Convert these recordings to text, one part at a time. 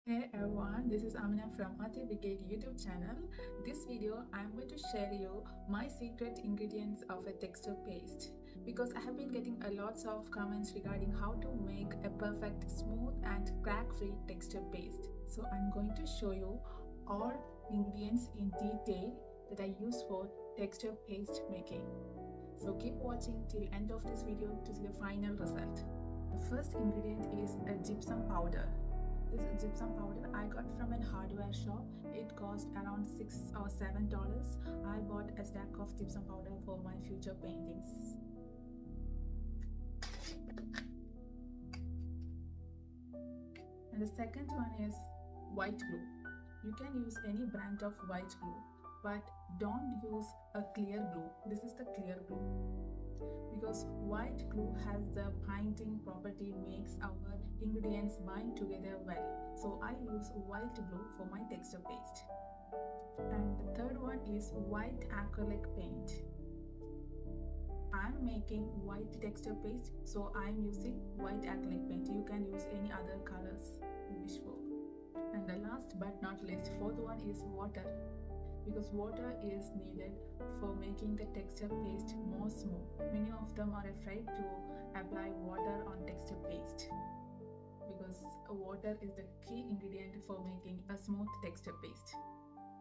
Hey everyone, this is Amina from Acrylic YouTube channel. This video I'm going to share you my secret ingredients of a texture paste because I have been getting a lots of comments regarding how to make a perfect smooth and crack-free texture paste. So I'm going to show you all ingredients in detail that I use for texture paste making. So keep watching till end of this video to see the final result. The first ingredient is a gypsum powder. This gypsum powder I got from a hardware shop. It cost around $6 or $7. I bought a stack of gypsum powder for my future paintings. And the second one is white glue. You can use any brand of white glue, but don't use a clear glue. This is the clear glue, because white glue has the binding property, makes our ingredients bind together well. So I use white glue for my texture paste. And the third one is white acrylic paint. I'm making white texture paste, so I'm using white acrylic paint. You can use any other colors you wish for. And the last but not least, fourth one is water, because water is needed for making the texture paste more smooth. Many of them are afraid to apply water on texture paste because water is the key ingredient for making a smooth texture paste.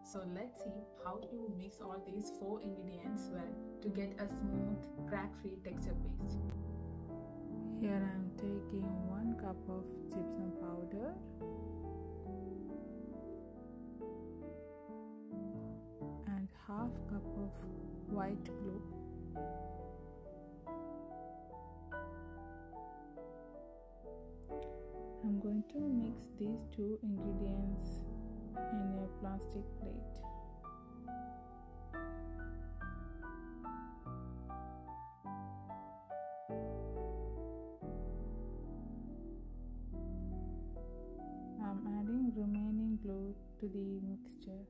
So let's see how to mix all these four ingredients well to get a smooth, crack-free texture paste. Here I am taking 1 cup of gypsum powder, and half cup of white glue. I'm going to mix these two ingredients in a plastic plate. I'm adding remaining glue to the mixture.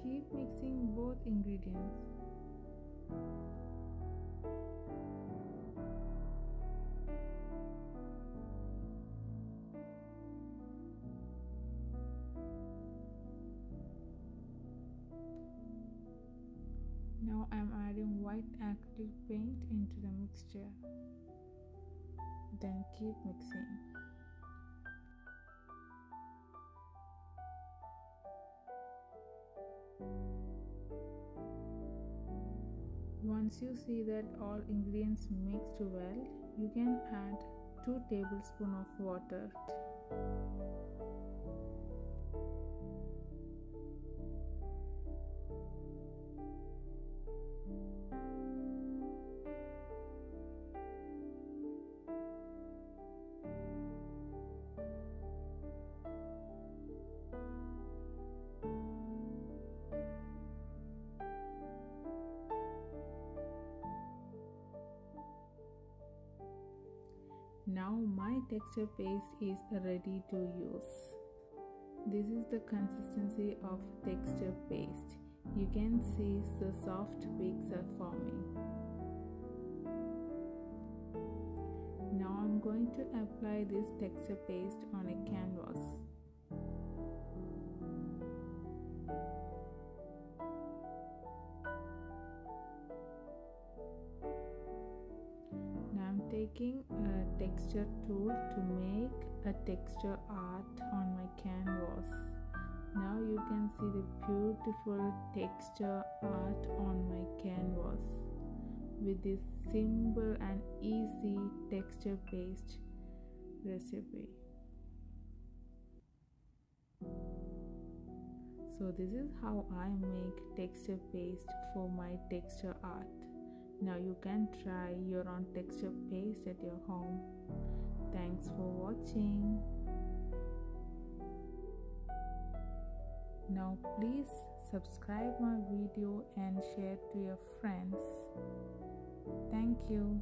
Keep mixing both ingredients. Now I am adding white acrylic paint into the mixture. Then keep mixing. Once you see that all ingredients mixed well, you can add 2 tablespoons of water. Now my texture paste is ready to use. This is the consistency of texture paste. You can see the soft peaks are forming. Now I'm going to apply this texture paste on a canvas. Taking a texture tool to make a texture art on my canvas. Now you can see the beautiful texture art on my canvas with this simple and easy texture paste recipe. So this is how I make texture paste for my texture art. Now you can try your own texture paste at your home. Thanks for watching. Now please subscribe my video and share to your friends. Thank you.